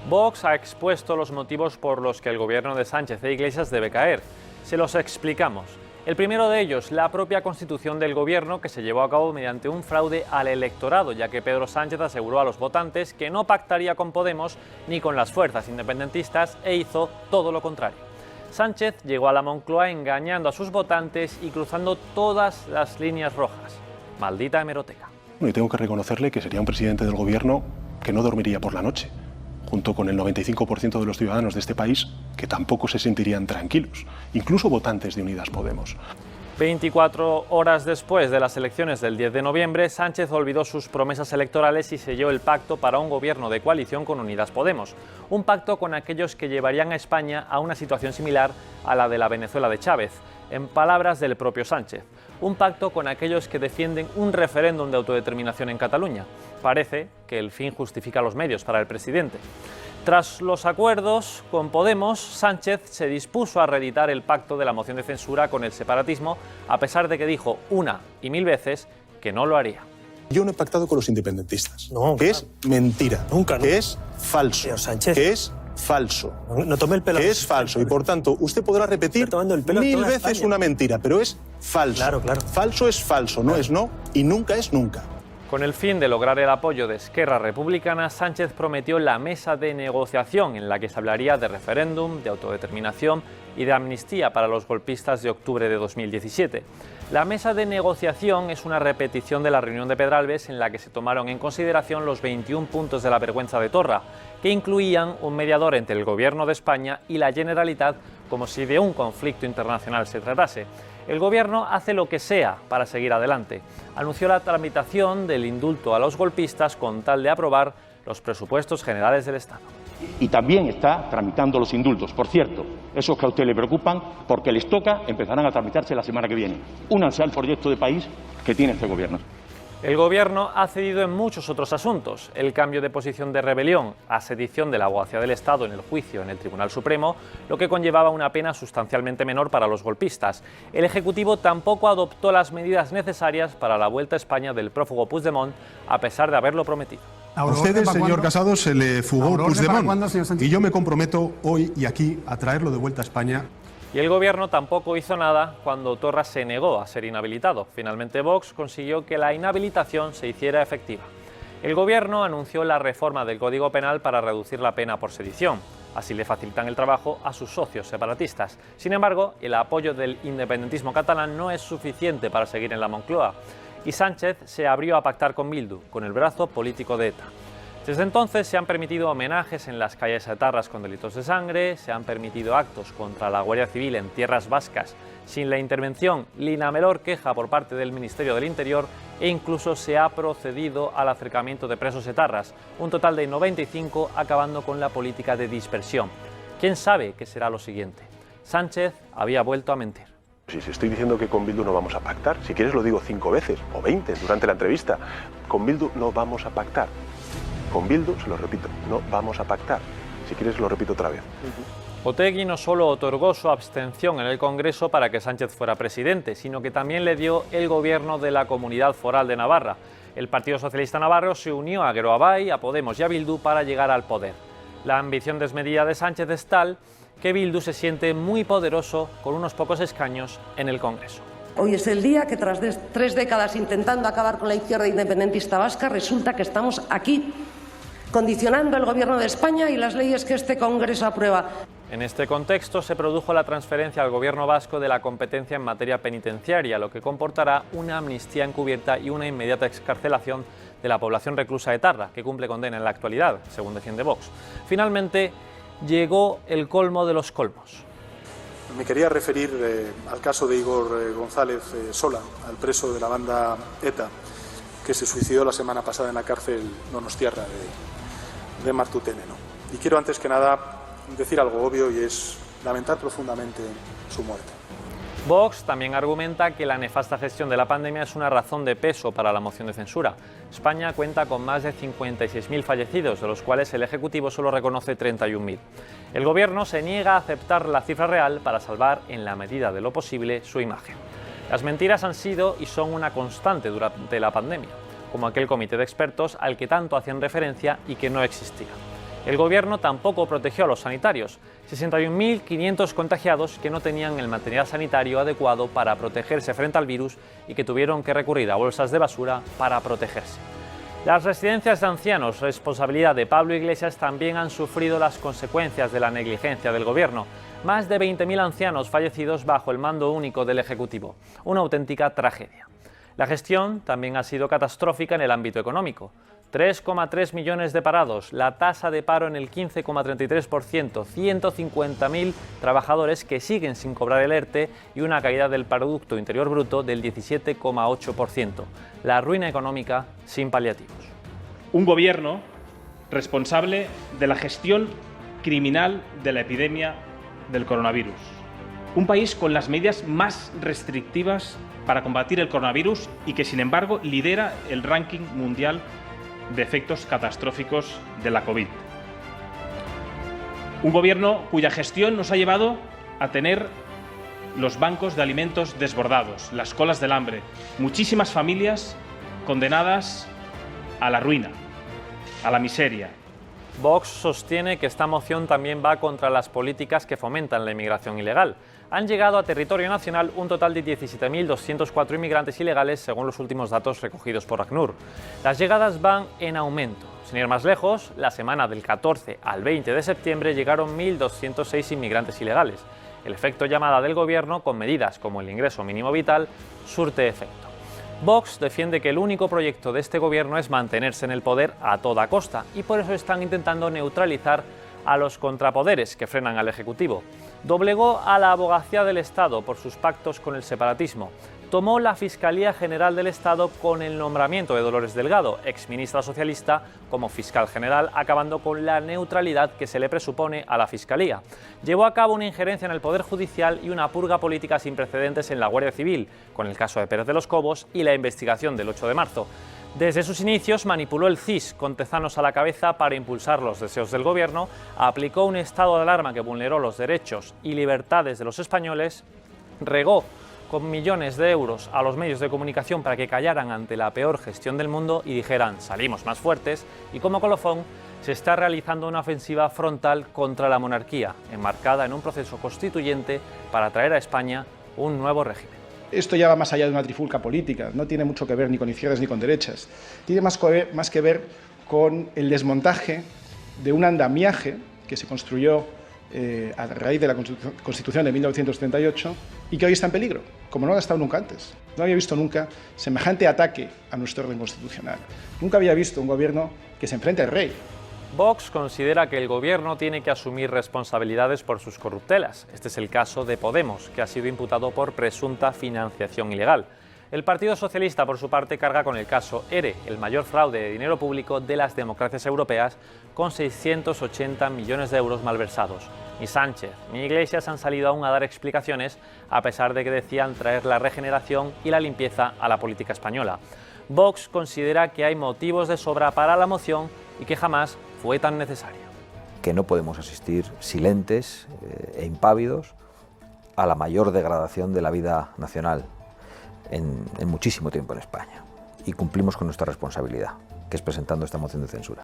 Vox ha expuesto los motivos por los que el gobierno de Sánchez e Iglesias debe caer. Se los explicamos. El primero de ellos, la propia constitución del gobierno, que se llevó a cabo mediante un fraude al electorado, ya que Pedro Sánchez aseguró a los votantes que no pactaría con Podemos ni con las fuerzas independentistas e hizo todo lo contrario. Sánchez llegó a la Moncloa engañando a sus votantes y cruzando todas las líneas rojas. Maldita hemeroteca. Y tengo que reconocerle que sería un presidente del gobierno que no dormiría por la noche, junto con el 95% de los ciudadanos de este país que tampoco se sentirían tranquilos, incluso votantes de Unidas Podemos. 24 horas después de las elecciones del 10 de noviembre, Sánchez olvidó sus promesas electorales y selló el pacto para un gobierno de coalición con Unidas Podemos. Un pacto con aquellos que llevarían a España a una situación similar a la de la Venezuela de Chávez, en palabras del propio Sánchez. Un pacto con aquellos que defienden un referéndum de autodeterminación en Cataluña. Parece que el fin justifica los medios para el presidente. Tras los acuerdos con Podemos, Sánchez se dispuso a reeditar el pacto de la moción de censura con el separatismo, a pesar de que dijo una y mil veces que no lo haría. Yo no he pactado con los independentistas, no, que es mentira, nunca, que es falso, Señor Sánchez, que es falso, no tome el pelo, que es falso, y por tanto usted podrá repetir mil veces una mentira, pero es falso. Claro, claro. Falso es falso, no es no y nunca es nunca. Con el fin de lograr el apoyo de Esquerra Republicana, Sánchez prometió la mesa de negociación en la que se hablaría de referéndum, de autodeterminación y de amnistía para los golpistas de octubre de 2017. La mesa de negociación es una repetición de la reunión de Pedralbes en la que se tomaron en consideración los 21 puntos de la vergüenza de Torra, que incluían un mediador entre el Gobierno de España y la Generalitat, como si de un conflicto internacional se tratase. El Gobierno hace lo que sea para seguir adelante. Anunció la tramitación del indulto a los golpistas con tal de aprobar los presupuestos generales del Estado. Y también está tramitando los indultos. Por cierto, esos que a usted le preocupan, porque les toca, empezarán a tramitarse la semana que viene. Únanse al proyecto de país que tiene este Gobierno. El Gobierno ha cedido en muchos otros asuntos. El cambio de posición de rebelión a sedición de la Abogacía del Estado en el juicio en el Tribunal Supremo, lo que conllevaba una pena sustancialmente menor para los golpistas. El Ejecutivo tampoco adoptó las medidas necesarias para la vuelta a España del prófugo Puigdemont, a pesar de haberlo prometido. A ustedes, señor Casado, se le fugó Puigdemont y yo me comprometo hoy y aquí a traerlo de vuelta a España. Y el Gobierno tampoco hizo nada cuando Torra se negó a ser inhabilitado. Finalmente Vox consiguió que la inhabilitación se hiciera efectiva. El Gobierno anunció la reforma del Código Penal para reducir la pena por sedición. Así le facilitan el trabajo a sus socios separatistas. Sin embargo, el apoyo del independentismo catalán no es suficiente para seguir en la Moncloa. Y Sánchez se abrió a pactar con Bildu, con el brazo político de ETA. Desde entonces se han permitido homenajes en las calles etarras con delitos de sangre, se han permitido actos contra la Guardia Civil en tierras vascas sin la intervención ni la menor queja por parte del Ministerio del Interior e incluso se ha procedido al acercamiento de presos etarras, un total de 95 acabando con la política de dispersión. ¿Quién sabe qué será lo siguiente? Sánchez había vuelto a mentir. Si estoy diciendo que con Bildu no vamos a pactar, si quieres lo digo 5 veces o 20 durante la entrevista, con Bildu no vamos a pactar. Con Bildu, se lo repito, no vamos a pactar. Si quieres, lo repito otra vez. Otegi no solo otorgó su abstención en el Congreso para que Sánchez fuera presidente, sino que también le dio el gobierno de la Comunidad Foral de Navarra. El Partido Socialista Navarro se unió a Geroabay, a Podemos y a Bildu para llegar al poder. La ambición desmedida de Sánchez es tal que Bildu se siente muy poderoso con unos pocos escaños en el Congreso. Hoy es el día que tras 3 décadas intentando acabar con la izquierda independentista vasca, resulta que estamos aquí, condicionando el Gobierno de España y las leyes que este Congreso aprueba. En este contexto se produjo la transferencia al Gobierno vasco de la competencia en materia penitenciaria, lo que comportará una amnistía encubierta y una inmediata excarcelación de la población reclusa etarra, que cumple condena en la actualidad, según defiende Vox. Finalmente, llegó el colmo de los colmos. Me quería referir al caso de Igor González Sola, al preso de la banda ETA, que se suicidó la semana pasada en la cárcel donostiarra de Martutene, ¿no? Y quiero antes que nada decir algo obvio y es lamentar profundamente su muerte. Vox también argumenta que la nefasta gestión de la pandemia es una razón de peso para la moción de censura. España cuenta con más de 56.000 fallecidos, de los cuales el Ejecutivo solo reconoce 31.000. El Gobierno se niega a aceptar la cifra real para salvar, en la medida de lo posible, su imagen. Las mentiras han sido y son una constante durante la pandemia, como aquel comité de expertos al que tanto hacían referencia y que no existía. El gobierno tampoco protegió a los sanitarios, 61.500 contagiados que no tenían el material sanitario adecuado para protegerse frente al virus y que tuvieron que recurrir a bolsas de basura para protegerse. Las residencias de ancianos, responsabilidad de Pablo Iglesias, también han sufrido las consecuencias de la negligencia del gobierno. Más de 20.000 ancianos fallecidos bajo el mando único del Ejecutivo. Una auténtica tragedia. La gestión también ha sido catastrófica en el ámbito económico. 3,3 millones de parados, la tasa de paro en el 15,33%, 150.000 trabajadores que siguen sin cobrar el ERTE y una caída del Producto Interior Bruto del 17,8%. La ruina económica sin paliativos. Un gobierno responsable de la gestión criminal de la epidemia del coronavirus. Un país con las medidas más restrictivas para combatir el coronavirus y que, sin embargo, lidera el ranking mundial de efectos catastróficos de la COVID. Un gobierno cuya gestión nos ha llevado a tener los bancos de alimentos desbordados, las colas del hambre, muchísimas familias condenadas a la ruina, a la miseria. Vox sostiene que esta moción también va contra las políticas que fomentan la inmigración ilegal. Han llegado a territorio nacional un total de 17.204 inmigrantes ilegales, según los últimos datos recogidos por ACNUR. Las llegadas van en aumento. Sin ir más lejos, la semana del 14 al 20 de septiembre llegaron 1.206 inmigrantes ilegales. El efecto llamada del gobierno, con medidas como el ingreso mínimo vital, surte efecto. Vox defiende que el único proyecto de este gobierno es mantenerse en el poder a toda costa y por eso están intentando neutralizar a los contrapoderes que frenan al Ejecutivo. Doblegó a la Abogacía del Estado por sus pactos con el separatismo. Tomó la Fiscalía General del Estado con el nombramiento de Dolores Delgado, exministra socialista, como fiscal general, acabando con la neutralidad que se le presupone a la Fiscalía. Llevó a cabo una injerencia en el Poder Judicial y una purga política sin precedentes en la Guardia Civil, con el caso de Pérez de los Cobos y la investigación del 8 de marzo. Desde sus inicios manipuló el CIS con Tezanos a la cabeza para impulsar los deseos del gobierno, aplicó un estado de alarma que vulneró los derechos y libertades de los españoles, regó con millones de euros a los medios de comunicación para que callaran ante la peor gestión del mundo y dijeran salimos más fuertes, y como colofón se está realizando una ofensiva frontal contra la monarquía, enmarcada en un proceso constituyente para traer a España un nuevo régimen. Esto ya va más allá de una trifulca política, no tiene mucho que ver ni con izquierdas ni con derechas. Tiene más que ver con el desmontaje de un andamiaje que se construyó a raíz de la Constitución de 1978 y que hoy está en peligro, como no ha estado nunca antes. No había visto nunca semejante ataque a nuestro orden constitucional. Nunca había visto un gobierno que se enfrente al rey. Vox considera que el gobierno tiene que asumir responsabilidades por sus corruptelas. Este es el caso de Podemos, que ha sido imputado por presunta financiación ilegal. El Partido Socialista, por su parte, carga con el caso ERE, el mayor fraude de dinero público de las democracias europeas, con 680 millones de euros malversados. Ni Sánchez ni Iglesias han salido aún a dar explicaciones, a pesar de que decían traer la regeneración y la limpieza a la política española. Vox considera que hay motivos de sobra para la moción y que jamás fue tan necesaria. Que no podemos asistir silentes e impávidos a la mayor degradación de la vida nacional en muchísimo tiempo en España. Y cumplimos con nuestra responsabilidad, que es presentando esta moción de censura.